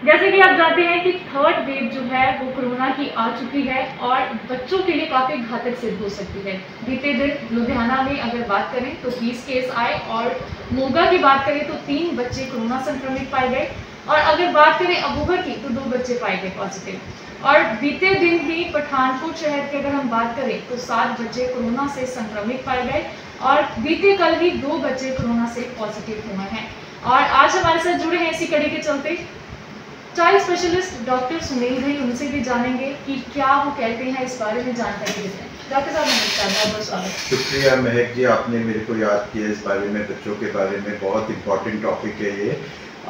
जैसे कि आप जानते हैं कि थर्ड वेव जो है वो कोरोना की आ चुकी है और बच्चों के लिए काफ़ी घातक सिद्ध हो सकती है। बीते दिन लुधियाना में अगर बात करें तो 20 केस आए और मोगा की बात करें तो 3 बच्चे कोरोना संक्रमित पाए गए और अगर बात करें अबूबर की तो 2 बच्चे पाए गए पॉजिटिव। और बीते दिन ही पठानकोट शहर की अगर हम बात करें तो 7 बच्चे कोरोना से संक्रमित पाए गए और बीते कल ही 2 बच्चे कोरोना से पॉजिटिव हुए हैं। और आज हमारे साथ जुड़े हैं इसी कड़ी के चलते चाइल्ड स्पेशलिस्ट डॉक्टर सुनील भाई, उनसे भी जानेंगे कि क्या वो कहते हैं, इस बारे में जानकारी देते हैं। डॉक्टर साहब नमस्कार, बहुत बहुत स्वागत। शुक्रिया महक जी, आपने मेरे को याद किया इस बारे में, बच्चों के बारे में। बहुत इम्पॉर्टेंट टॉपिक है ये।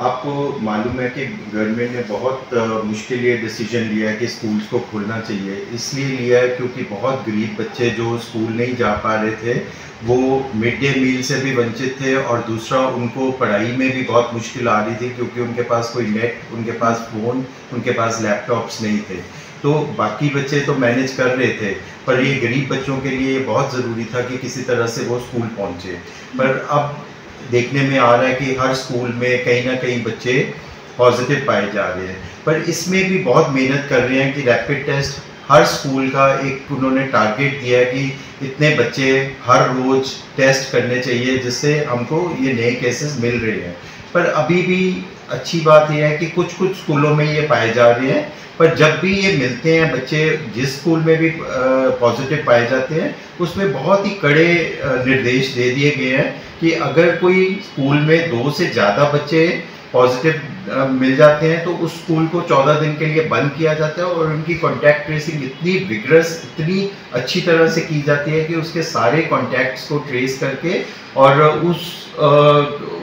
आपको मालूम है कि गवर्नमेंट ने बहुत मुश्किल ये डिसीजन लिया है कि स्कूल्स को खोलना चाहिए। इसलिए लिया है क्योंकि बहुत गरीब बच्चे जो स्कूल नहीं जा पा रहे थे वो मिड डे मील से भी वंचित थे और दूसरा उनको पढ़ाई में भी बहुत मुश्किल आ रही थी क्योंकि उनके पास कोई नेट, उनके पास फ़ोन, उनके पास लैपटॉप्स नहीं थे। तो बाकी बच्चे तो मैनेज कर रहे थे, पर ये गरीब बच्चों के लिए बहुत ज़रूरी था कि किसी तरह से वो स्कूल पहुँचे। पर अब देखने में आ रहा है कि हर स्कूल में कहीं ना कहीं बच्चे पॉजिटिव पाए जा रहे हैं। पर इसमें भी बहुत मेहनत कर रहे हैं कि रैपिड टेस्ट हर स्कूल का एक उन्होंने टारगेट दिया है कि इतने बच्चे हर रोज़ टेस्ट करने चाहिए जिससे हमको ये नए केसेस मिल रहे हैं। पर अभी भी अच्छी बात यह है कि कुछ कुछ स्कूलों में ये पाए जा रहे हैं, पर जब भी ये मिलते हैं बच्चे, जिस स्कूल में भी पॉजिटिव पाए जाते हैं उसमें बहुत ही कड़े निर्देश दे दिए गए हैं कि अगर कोई स्कूल में 2 से ज़्यादा बच्चे पॉजिटिव मिल जाते हैं तो उस स्कूल को 14 दिन के लिए बंद किया जाता है और उनकी कॉन्टैक्ट ट्रेसिंग इतनी विग्रस, इतनी अच्छी तरह से की जाती है कि उसके सारे कॉन्टैक्ट्स को ट्रेस करके और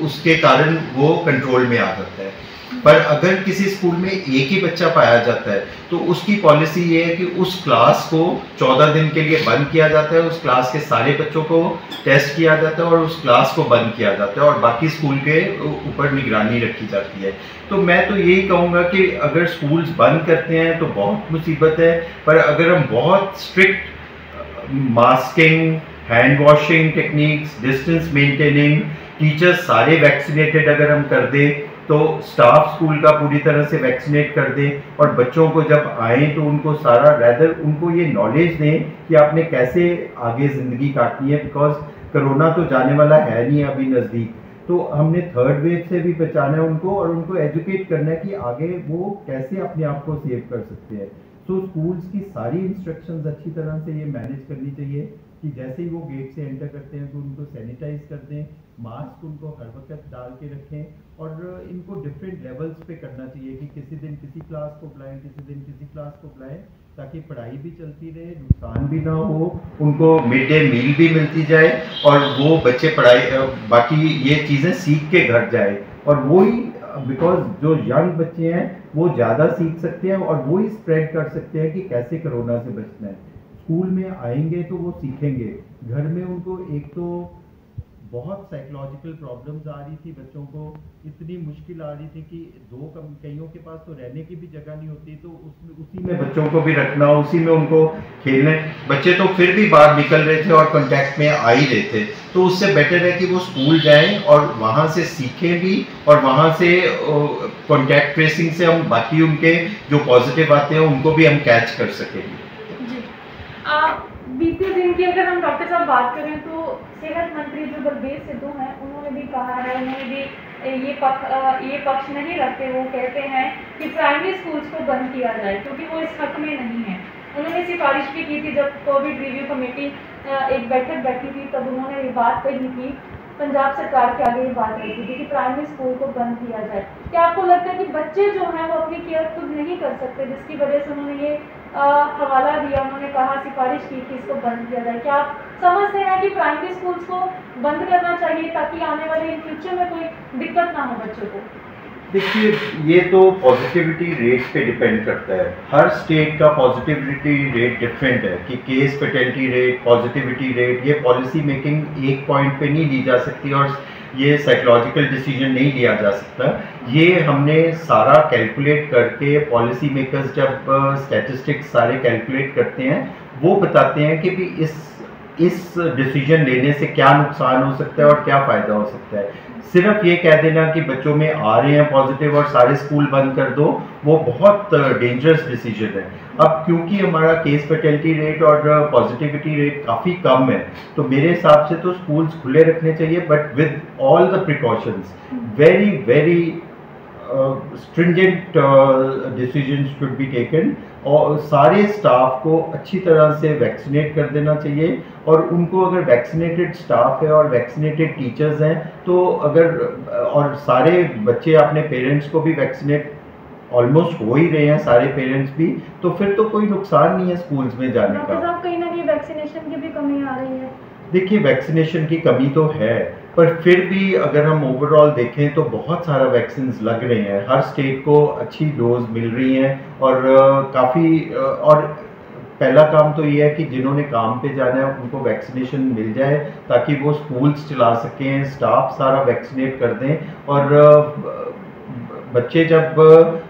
उसके कारण वो कंट्रोल में आ जाता है। पर अगर किसी स्कूल में एक ही बच्चा पाया जाता है तो उसकी पॉलिसी ये है कि उस क्लास को 14 दिन के लिए बंद किया जाता है, उस क्लास के सारे बच्चों को टेस्ट किया जाता है और उस क्लास को बंद किया जाता है और बाकी स्कूल के ऊपर निगरानी रखी जाती है। तो मैं तो यही कहूँगा कि अगर स्कूल्स बंद करते हैं तो बहुत मुसीबत है, पर अगर हम बहुत strict masking, hand washing techniques, distance maintaining, teachers सारे वैक्सीनेटेड अगर हम कर दें, तो स्टाफ स्कूल का पूरी तरह से वैक्सीनेट कर दें और बच्चों को जब आए तो उनको सारा रैदर उनको ये नॉलेज दें कि आपने कैसे आगे ज़िंदगी काटनी है, बिकॉज कोरोना तो जाने वाला है नहीं अभी नज़दीक। तो हमने थर्ड वेव से भी बचाना है उनको और उनको एजुकेट करना है कि आगे वो कैसे अपने आप को सेव कर सकते हैं। तो स्कूल्स की सारी इंस्ट्रक्शंस अच्छी तरह से ये मैनेज करनी चाहिए कि जैसे ही वो गेट से एंटर करते हैं तो उनको सैनिटाइज कर दें, मास्क उनको हर वक्त डाल के रखें और इनको डिफरेंट लेवल्स पे करना चाहिए कि किसी दिन किसी क्लास को बुलाएं, किसी दिन किसी क्लास को बुलाएं, ताकि पढ़ाई भी चलती रहे, नुकसान भी ना हो, उनको मिड डे मील भी मिलती जाए और वो बच्चे पढ़ाई बाकी ये चीज़ें सीख के घर जाए। और वही बिकॉज जो यंग बच्चे हैं वो ज़्यादा सीख सकते हैं और वो ही स्प्रेड कर सकते हैं कि कैसे कोरोना से बचना है। स्कूल में आएंगे तो वो सीखेंगे, घर में उनको एक तो बहुत साइकोलॉजिकल प्रॉब्लम्स आ रही थी, बच्चों को इतनी मुश्किल आ रही थी कि कईयों के पास तो रहने की भी जगह नहीं होती, तो उसी में बच्चों को भी रखना, उसी में उनको खेलने। बच्चे तो फिर भी बाहर निकल रहे थे और कांटेक्ट में आ ही रहे थे, तो उससे बेटर है कि वो स्कूल जाएं और वहाँ से सीखें भी और वहाँ से कांटेक्ट ट्रेसिंग से हम बाकी उनके जो पॉजिटिव आते हैं उनको भी हम कैच कर सकेंगे। बीते दिन की अगर हम डॉक्टर साहब बात करें तो सेहत मंत्री जो बलबीर सिद्धू हैं उन्होंने भी कहा है, उन्होंने भी ये पक्ष नहीं रखते, वो कहते हैं कि प्राइमरी स्कूल्स को बंद किया जाए क्योंकि वो इस हक में नहीं है। उन्होंने सिफारिश भी की थी जब कोविड रिव्यू कमेटी एक बैठक बैठी थी, तब उन्होंने ये बात कही थी, पंजाब सरकार के आगे ये बात रखी थी कि प्राइमरी स्कूल को बंद किया जाए। क्या आपको लगता है कि बच्चे जो हैं वो अपनी केयर खुद नहीं कर सकते, जिसकी वजह से उन्होंने ये हवाला दिया, उन्होंने कहा, सिफारिश की कि इसको बंद किया जाए? क्या आप समझते हैं कि प्राइमरी स्कूल्स को बंद करना चाहिए ताकि आने वाले इन फ्यूचर में कोई दिक्कत ना हो बच्चों को? देखिए, ये तो पॉजिटिविटी रेट पे डिपेंड करता है। हर स्टेट का पॉजिटिविटी रेट डिफरेंट है कि case fatality rate, positivity rate, ये पॉलिसी मेकिंग एक पॉइंट पे नहीं ली जा सकती और ये साइकोलॉजिकल डिसीजन नहीं लिया जा सकता। ये हमने सारा कैलकुलेट करके, पॉलिसी मेकर्स जब स्टैटिस्टिक्स सारे कैलकुलेट करते हैं वो बताते हैं कि भी इस डिसीजन लेने से क्या नुकसान हो सकता है और क्या फ़ायदा हो सकता है। सिर्फ ये कह देना कि बच्चों में आ रहे हैं पॉजिटिव और सारे स्कूल बंद कर दो, वो बहुत डेंजरस डिसीजन है। अब क्योंकि हमारा केस फर्टिलिटी रेट और पॉजिटिविटी रेट काफ़ी कम है, तो मेरे हिसाब से तो स्कूल्स खुले रखने चाहिए, but with all the precautions, very very stringent decision should be taken, और सारे स्टाफ को अच्छी तरह से वैक्सीनेट कर देना चाहिए। और उनको अगर वैक्सीनेटेड स्टाफ है और वैक्सीनेटेड टीचर्स हैं, तो अगर और सारे बच्चे अपने पेरेंट्स को भी वैक्सीनेट ऑलमोस्ट हो ही रहे हैं सारे पेरेंट्स भी, तो फिर तो कोई नुकसान नहीं है स्कूल्स में जाने का। डॉक्टर साहब, कहीं ना कहीं वैक्सीनेशन की भी कमी आ रही है। देखिए, वैक्सीनेशन की कमी तो है, पर फिर भी अगर हम ओवरऑल देखें तो बहुत सारा वैक्सीन लग रहे हैं, हर स्टेट को अच्छी डोज मिल रही हैं, और काफ़ी और पहला काम तो ये है कि जिन्होंने काम पे जाना है उनको वैक्सीनेशन मिल जाए, ताकि वो स्कूल्स चला सकें, स्टाफ सारा वैक्सीनेट कर दें, और बच्चे जब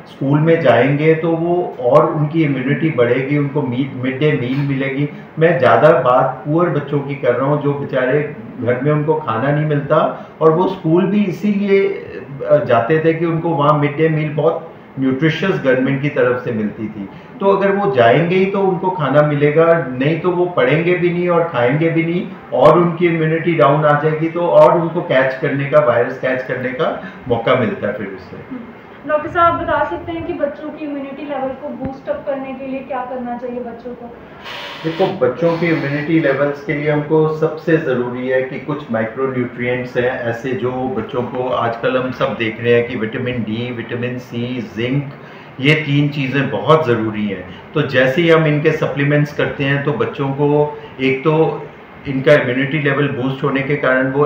स्कूल में जाएंगे तो वो और उनकी इम्यूनिटी बढ़ेगी, उनको मिड डे मील मिलेगी। मैं ज़्यादा बात पुअर बच्चों की कर रहा हूँ, जो बेचारे घर में उनको खाना नहीं मिलता, और वो स्कूल भी इसीलिए जाते थे कि उनको वहाँ मिड डे मील बहुत न्यूट्रिशियस गवर्नमेंट की तरफ से मिलती थी। तो अगर वो जाएंगे ही तो उनको खाना मिलेगा, नहीं तो वो पढ़ेंगे भी नहीं और खाएंगे भी नहीं, और उनकी इम्यूनिटी डाउन आ जाएगी, तो और उनको कैच करने का, वायरस कैच करने का मौका मिलता है फिर उससे। डॉक्टर साहब, बता सकते हैं कि बच्चों की इम्यूनिटी लेवल को बूस्ट अप करने के लिए क्या करना चाहिए बच्चों को? देखो, बच्चों की इम्यूनिटी लेवल्स के लिए हमको सबसे ज़रूरी है कि कुछ माइक्रो न्यूट्रिएंट्स हैं ऐसे, जो बच्चों को आजकल हम सब देख रहे हैं कि vitamin D, vitamin C, zinc, ये 3 चीज़ें बहुत ज़रूरी हैं। तो जैसे ही हम इनके सप्लीमेंट्स करते हैं, तो बच्चों को एक तो इनका इम्यूनिटी लेवल बूस्ट होने के कारण वो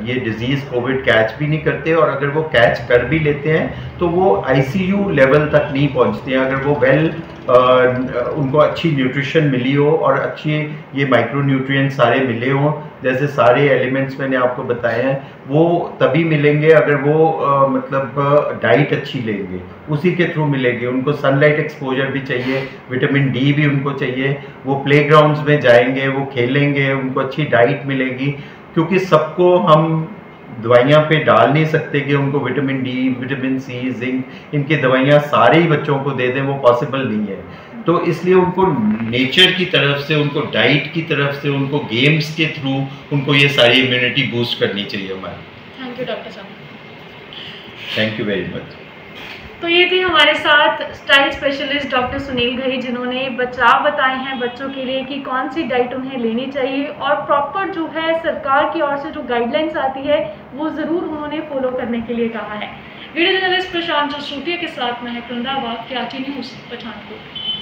ये डिजीज़ कोविड कैच भी नहीं करते, और अगर वो कैच कर भी लेते हैं तो वो आईसीयू लेवल तक नहीं पहुंचते हैं, अगर वो उनको अच्छी न्यूट्रिशन मिली हो और अच्छी ये माइक्रो न्यूट्रिएंट सारे मिले हों, जैसे सारे एलिमेंट्स मैंने आपको बताए हैं, वो तभी मिलेंगे अगर वो मतलब डाइट अच्छी लेंगे, उसी के थ्रू मिलेंगे। उनको सनलाइट एक्सपोजर भी चाहिए, विटामिन डी भी उनको चाहिए, वो प्लेग्राउंड्स में जाएंगे, वो खेलेंगे, उनको अच्छी डाइट मिलेगी, क्योंकि सबको हम दवाइयाँ पे डाल नहीं सकते कि उनको vitamin D, vitamin C, zinc, इनकी दवाइयाँ सारे ही बच्चों को दे दें, वो पॉसिबल नहीं है। तो इसलिए उनको नेचर की तरफ से, उनको डाइट की तरफ से, उनको गेम्स के थ्रू उनको ये सारी इम्यूनिटी बूस्ट करनी चाहिए हमारी। थैंक यू डॉक्टर साहब। Thank you very much. तो ये थे हमारे साथ style specialist doctor Sunil Ghai, जिन्होंने बचाव बताए हैं बच्चों के लिए कि कौन सी डाइट उन्हें लेनी चाहिए, और प्रॉपर जो है सरकार की ओर से जो गाइडलाइंस आती है वो ज़रूर उन्होंने फॉलो करने के लिए कहा है। वीडियो जर्नलिस्ट प्रशांत जसूटिया के साथ मैं है कृंदा वाग, कराची न्यूज़, पठानकोट।